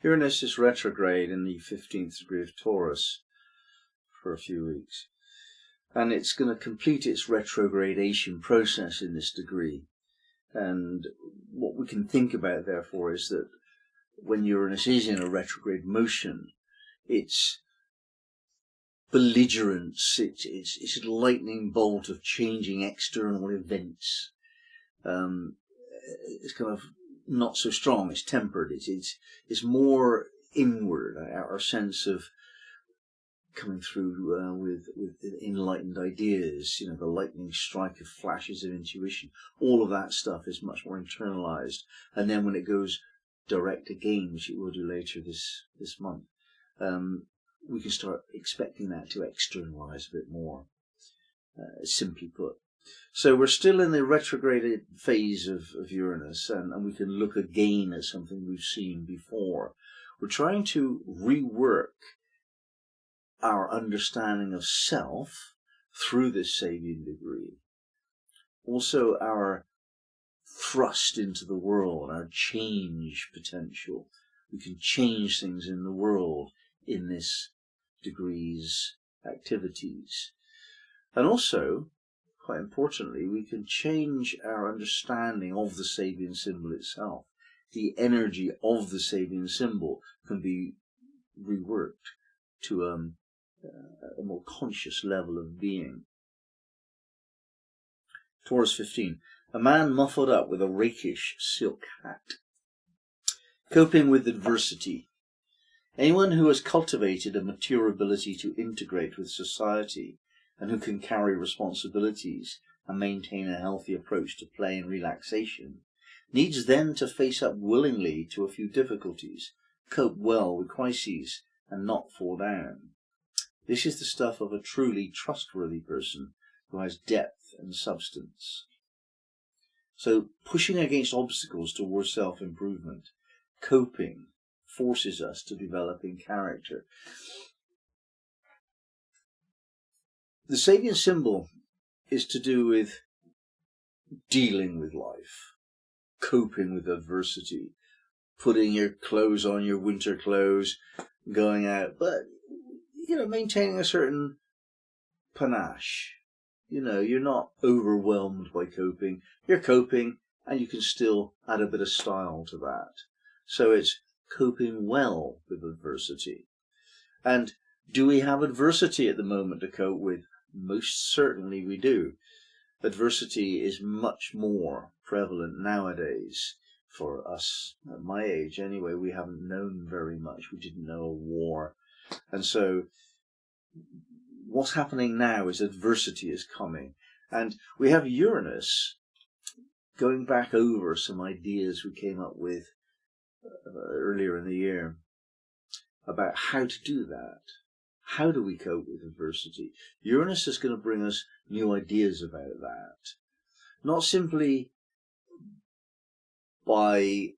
Uranus is retrograde in the 15th degree of Taurus for a few weeks. And it's going to complete its retrogradation process in this degree. And what we can think about, therefore, is that when Uranus is in a retrograde motion, it's belligerence, it's a lightning bolt of changing external events. It's kind of not so strong, it's tempered, it's more inward, our sense of coming through with enlightened ideas, you know, the lightning strike of flashes of intuition. All of that stuff is much more internalized. And then when it goes direct again, which it will do later this month, we can start expecting that to externalize a bit more, simply put. So we're still in the retrograded phase of Uranus, and we can look again at something we've seen before. We're trying to rework our understanding of self through this Sabian degree. Also our thrust into the world, our change potential. We can change things in the world in this degree's activities. And also, quite importantly, we can change our understanding of the Sabian symbol itself. The energy of the Sabian symbol can be reworked to a more conscious level of being. Taurus 15. A man muffled up with a rakish silk hat. Coping with adversity. Anyone who has cultivated a mature ability to integrate with society and who can carry responsibilities and maintain a healthy approach to play and relaxation needs then to face up willingly to a few difficulties, cope well with crises, and not fall down. This is the stuff of a truly trustworthy person who has depth and substance. So pushing against obstacles towards self-improvement, coping, forces us to develop in character. The Sabian symbol is to do with dealing with life, coping with adversity, putting your clothes on, your winter clothes, going out, but, you know, maintaining a certain panache. You know, you're not overwhelmed by coping. You're coping, and you can still add a bit of style to that. So it's coping well with adversity. And do we have adversity at the moment to cope with? Most certainly we do. Adversity is much more prevalent nowadays for us. At my age anyway, we haven't known very much. We didn't know a war. And so what's happening now is adversity is coming. And we have Uranus going back over some ideas we came up with earlier in the year about how to do that. How do we cope with adversity? Uranus is going to bring us new ideas about that. Not simply by,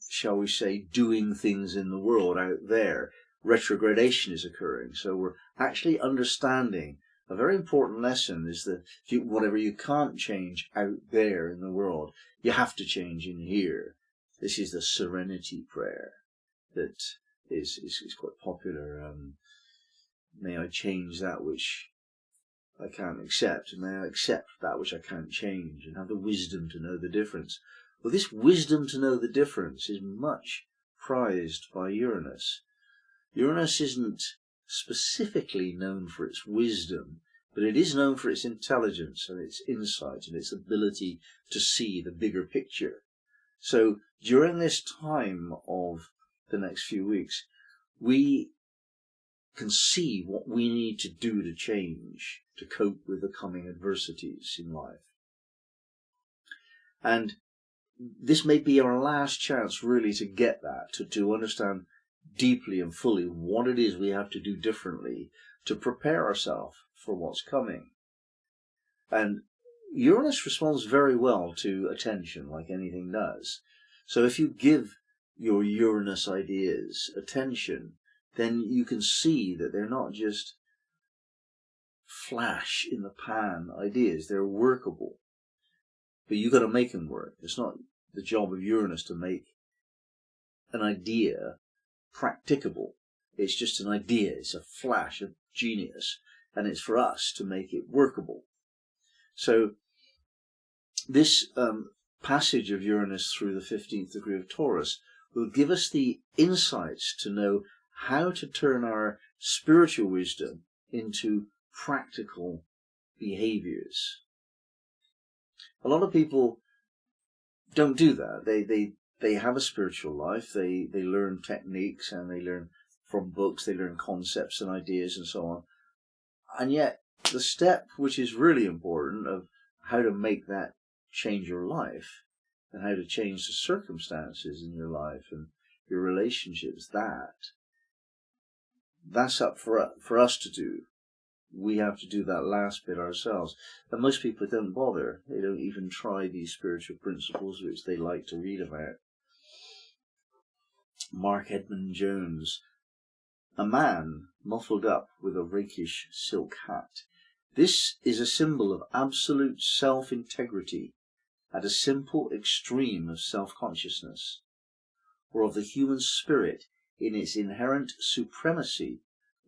shall we say, doing things in the world out there. Retrogradation is occurring. So we're actually understanding a very important lesson is that whatever you can't change out there in the world, you have to change in here. This is the serenity prayer that is quite popular. May I change that which I can't accept, and may I accept that which I can't change, and have the wisdom to know the difference. Well, this wisdom to know the difference is much prized by Uranus. Uranus isn't specifically known for its wisdom, but it is known for its intelligence and its insight and its ability to see the bigger picture. So during this time of the next few weeks, we can see what we need to do to change, to cope with the coming adversities in life. And this may be our last chance really to get that, to understand deeply and fully what it is we have to do differently to prepare ourselves for what's coming. And Uranus responds very well to attention, like anything does. So if you give your Uranus ideas attention, then you can see that they're not just flash in the pan ideas, they're workable. But you've got to make them work. It's not the job of Uranus to make an idea practicable. It's just an idea. It's a flash of genius, and it's for us to make it workable. So this passage of Uranus through the 15th degree of Taurus will give us the insights to know how to turn our spiritual wisdom into practical behaviors. A lot of people don't do that. They have a spiritual life. They learn techniques, and they learn from books. They learn concepts and ideas and so on. And yet the step which is really important of how to make that change your life, and how to change the circumstances in your life and your relationships, that's up for us to do. We have to do that last bit ourselves. And most people don't bother. They don't even try these spiritual principles which they like to read about. Mark Edmund Jones, a man muffled up with a rakish silk hat. This is a symbol of absolute self-integrity at a simple extreme of self-consciousness, or of the human spirit in its inherent supremacy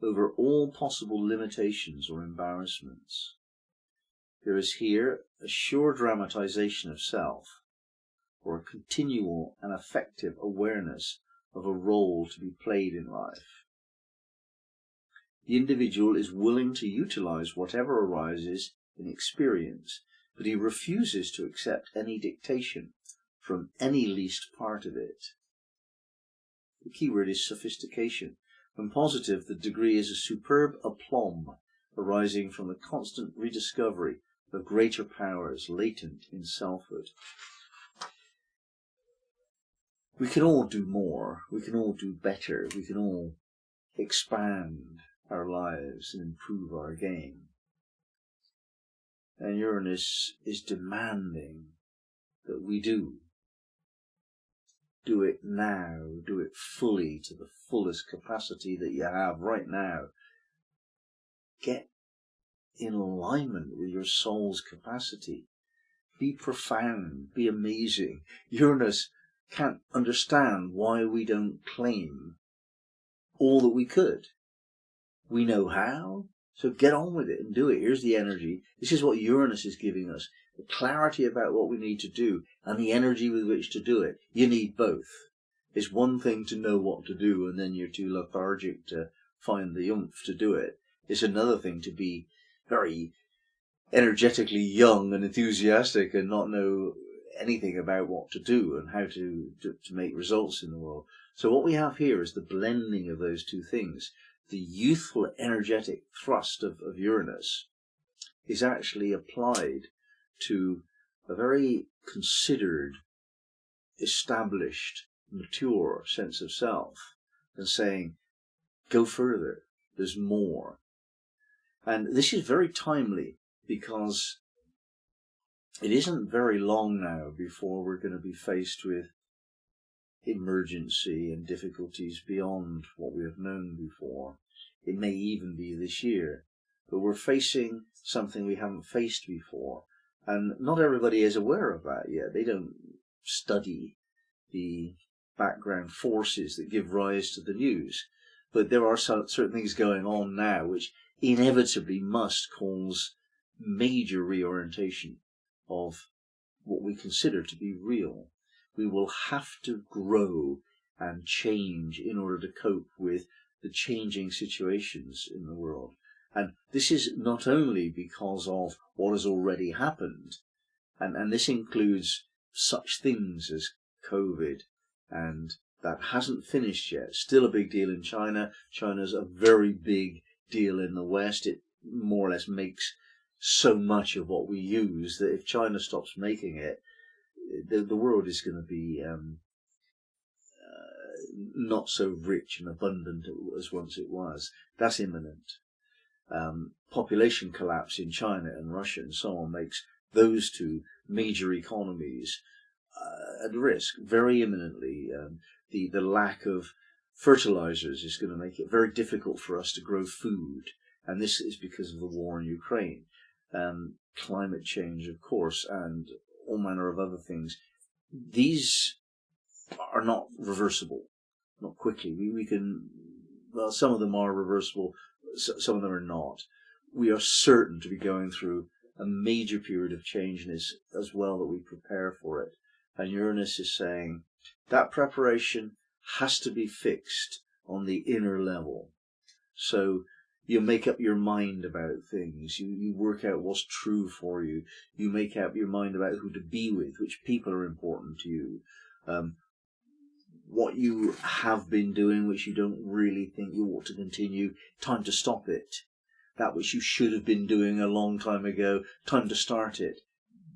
over all possible limitations or embarrassments. There is here a sure dramatization of self, or a continual and effective awareness of a role to be played in life. The individual is willing to utilize whatever arises in experience, but he refuses to accept any dictation from any least part of it. The key word is sophistication. When positive, the degree is a superb aplomb arising from the constant rediscovery of greater powers latent in selfhood. We can all do more. We can all do better. We can all expand our lives and improve our game. And Uranus is demanding that we do. Do it now. Do it fully, to the fullest capacity that you have right now. Get in alignment with your soul's capacity. Be profound. Be amazing. Uranus can't understand why we don't claim all that we could. We know how, so get on with it and do it. Here's the energy. This is what Uranus is giving us. The clarity about what we need to do and the energy with which to do it. You need both. It's one thing to know what to do and then you're too lethargic to find the oomph to do it. It's another thing to be very energetically young and enthusiastic and not know anything about what to do and how to make results in the world. So what we have here is the blending of those two things. The youthful, energetic thrust of Uranus is actually applied to a very considered, established, mature sense of self, and saying, go further, there's more. And this is very timely because it isn't very long now before we're going to be faced with emergency and difficulties beyond what we have known before. It may even be this year, but we're facing something we haven't faced before, and not everybody is aware of that yet. They don't study the background forces that give rise to the news, but there are certain things going on now which inevitably must cause major reorientation of what we consider to be real. We will have to grow and change in order to cope with the changing situations in the world. And this is not only because of what has already happened, and this includes such things as COVID, and that hasn't finished yet. Still a big deal in China. China's a very big deal in the West. It more or less makes so much of what we use that if China stops making it, the world is going to be not so rich and abundant as once it was. That's imminent. Population collapse in China and Russia and so on makes those two major economies at risk very imminently. The lack of fertilizers is going to make it very difficult for us to grow food, and this is because of the war in Ukraine. Climate change, of course, and all manner of other things. These are not reversible. not quickly. We can, well, some of them are reversible, some of them are not. We are certain to be going through a major period of change as well, that we prepare for it. And Uranus is saying that preparation has to be fixed on the inner level. So you make up your mind about things. You work out what's true for you. You make up your mind about who to be with, which people are important to you. What you have been doing, which you don't really think you ought to continue, time to stop it. That which you should have been doing a long time ago, time to start it.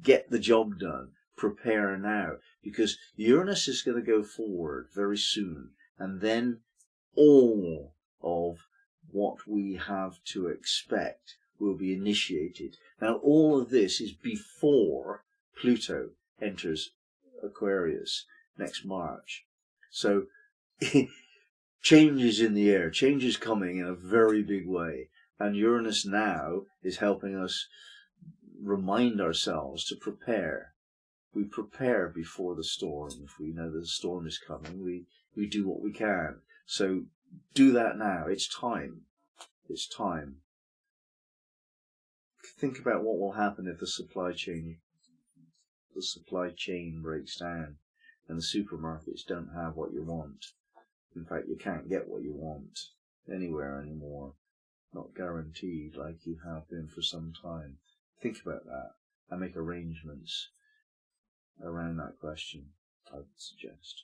Get the job done. Prepare now. Because Uranus is going to go forward very soon. And then all of what we have to expect will be initiated. Now, all of this is before Pluto enters Aquarius next March. So, change is in the air. Change is coming in a very big way. And Uranus now is helping us remind ourselves to prepare. We prepare before the storm. If we know that the storm is coming, we do what we can. So do that now. It's time. It's time. Think about what will happen if the supply chain breaks down and the supermarkets don't have what you want. In fact, you can't get what you want anywhere anymore. Not guaranteed like you have been for some time. Think about that and make arrangements around that question, I would suggest.